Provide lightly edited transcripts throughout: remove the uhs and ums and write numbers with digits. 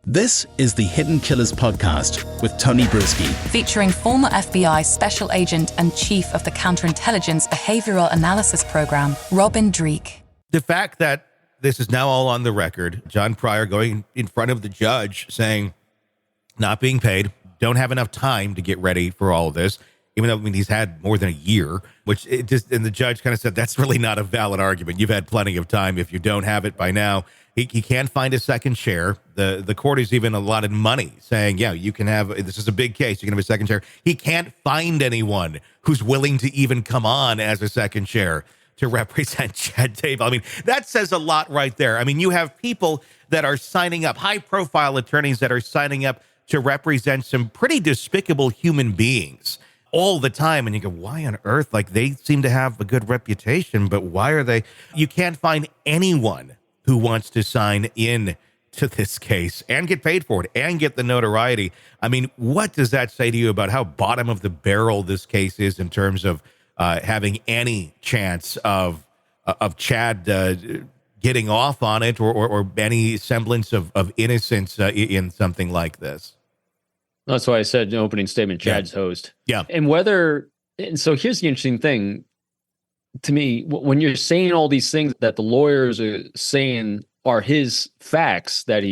This is the Hidden Killers podcast with Tony Brueski. Featuring former FBI Special Agent and Chief of the Counterintelligence Behavioral Analysis Program, Robin Dreeke. The fact that this is now all on the record, John Pryor going in front of the judge saying, not being paid, don't have enough time to get ready for all of this, even though he's had more than a year, and the judge kind of said, that's really not a valid argument. You've had plenty of time. If you don't have it by now, he can't find a second chair. The court has even allotted money saying, yeah, you can have, this is a big case, you can have a second chair. He can't find anyone who's willing to even come on as a second chair to represent Chad Daybell. I mean, that says a lot right there. I mean, you have people that are signing up, high-profile attorneys that are signing up to represent some pretty despicable human beings all the time. And you go, why on earth? Like, they seem to have a good reputation, but why are they? You can't find anyone who wants to sign in to this case and get paid for it and get the notoriety. I mean, what does that say to you about how bottom of the barrel this case is in terms of having any chance of Chad getting off on it or any semblance of innocence in something like this? That's why I said in the opening statement, Chad's host. Yeah. And so here's the interesting thing to me, when you're saying all these things that the lawyers are saying are his facts, that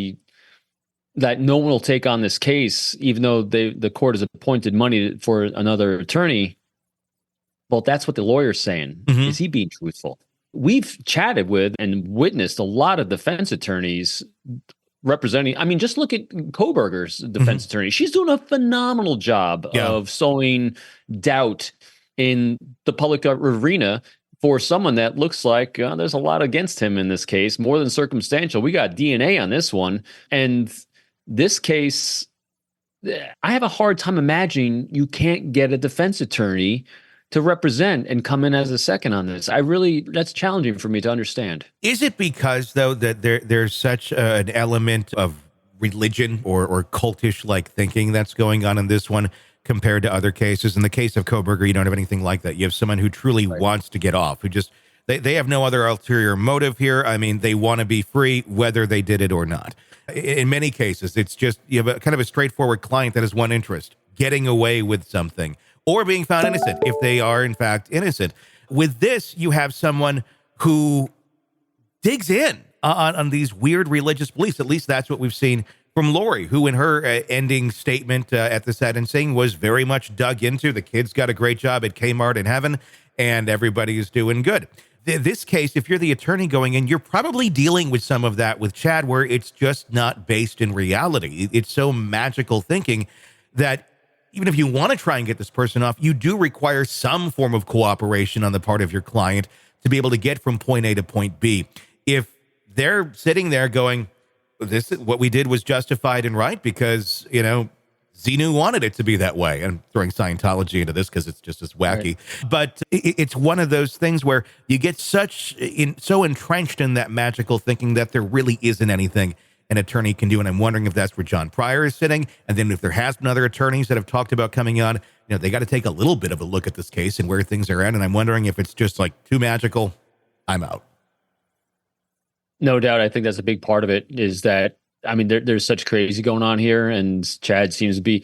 no one will take on this case, even though the court has appointed money for another attorney. Well, that's what the lawyer's saying. Mm-hmm. Is he being truthful? We've chatted with and witnessed a lot of defense attorneys representing. I mean, just look at Kohberger's defense attorney. She's doing a phenomenal job of sowing doubt in the public arena for someone that looks like there's a lot against him in this case, more than circumstantial. We got DNA on this one. And this case, I have a hard time imagining you can't get a defense attorney to represent and come in as a second on this. That's challenging for me to understand. Is it because, though, that there's such an element of religion or cultish-like thinking that's going on in this one compared to other cases? In the case of Kohberger, you don't have anything like that. You have someone who truly wants to get off, who just, they have no other ulterior motive here. I mean, they want to be free, whether they did it or not. In many cases, it's just, you have a kind of a straightforward client that has one interest, getting away with something, or being found innocent if they are, in fact, innocent. With this, you have someone who digs in on these weird religious beliefs. At least that's what we've seen from Lori, who in her ending statement at the sentencing was very much dug into. The kid's got a great job at Kmart in heaven, and everybody is doing good. This case, if you're the attorney going in, you're probably dealing with some of that with Chad, where it's just not based in reality. It's so magical thinking that even if you want to try and get this person off, you do require some form of cooperation on the part of your client to be able to get from point A to point B. If they're sitting there going, this is what we did was justified and right because, Xenu wanted it to be that way. I'm throwing Scientology into this because it's just as wacky. Right. But it's one of those things where you get so entrenched in that magical thinking that there really isn't anything an attorney can do. And I'm wondering if that's where John Pryor is sitting. And then if there has been other attorneys that have talked about coming on, they got to take a little bit of a look at this case and where things are at. And I'm wondering if it's just like too magical, I'm out. No doubt. I think that's a big part of it is that, I mean, there's such crazy going on here, and Chad seems to be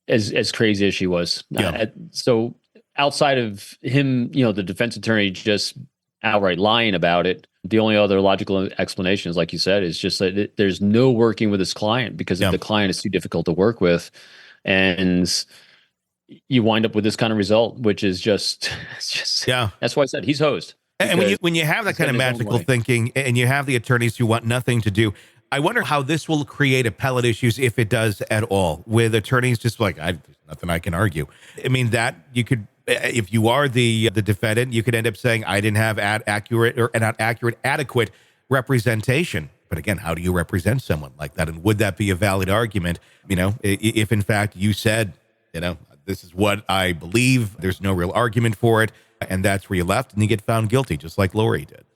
as crazy as she was. Yeah. So outside of him, the defense attorney just outright lying about it, the only other logical explanation is, like you said, is just that there's no working with his client because if the client is too difficult to work with, and you wind up with this kind of result, which is just that's why I said he's host. And when you have that kind of magical thinking and you have the attorneys who want nothing to do, I wonder how this will create appellate issues, if it does at all, with attorneys just like, there's nothing I can argue. I mean, that you could, if you are the defendant, you could end up saying, I didn't have adequate representation. But again, how do you represent someone like that? And would that be a valid argument? If in fact you said, this is what I believe, there's no real argument for it, and that's where you left, and you get found guilty, just like Lori did.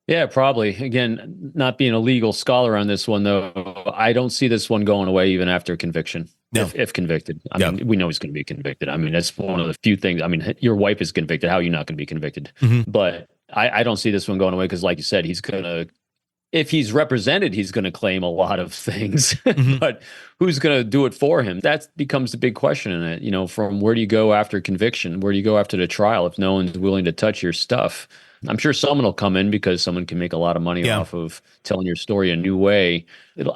Yeah, probably. Again, not being a legal scholar on this one, though, I don't see this one going away even after conviction, if convicted. I mean, we know he's going to be convicted. I mean, that's one of the few things. I mean, your wife is convicted. How are you not going to be convicted? Mm-hmm. But I don't see this one going away because, like you said, he's going to if he's represented, he's going to claim a lot of things, Mm-hmm. but who's going to do it for him? That becomes the big question in it. You know, from where do you go after conviction? Where do you go after the trial if no one's willing to touch your stuff? I'm sure someone will come in because someone can make a lot of money off of telling your story a new way.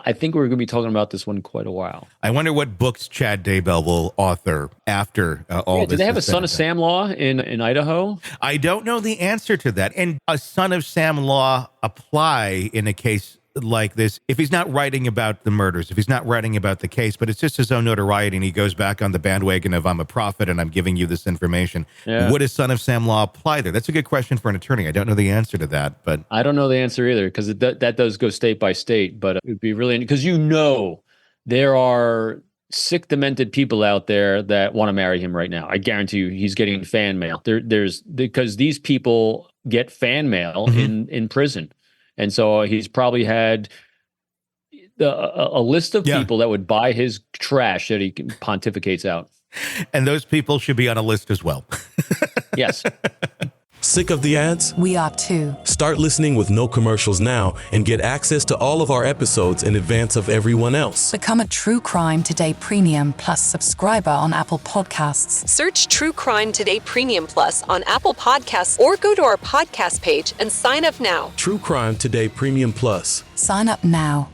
I think we're going to be talking about this one quite a while. I wonder what books Chad Daybell will author after all this. Do they have a is said Son and of done. Sam law in Idaho? I don't know the answer to that. And a Son of Sam law apply in a case like this if he's not writing about the murders, if he's not writing about the case, but it's just his own notoriety and he goes back on the bandwagon of I'm a prophet and I'm giving you this information. Yeah. Would a Son of Sam law apply there? That's a good question for an attorney. I don't know the answer to that, but I don't know the answer either because that does go state by state, but it would be really, because there are sick, demented people out there that want to marry him right now. I guarantee you he's getting fan mail. There's because these people get fan mail in prison. And so he's probably had a list of people that would buy his trash that he pontificates out. And those people should be on a list as well. Yes. Sick of the ads? We are too. Start listening with no commercials now and get access to all of our episodes in advance of everyone else. Become a True Crime Today Premium Plus subscriber on Apple Podcasts. Search True Crime Today Premium Plus on Apple Podcasts or go to our podcast page and sign up now. True Crime Today Premium Plus. Sign up now.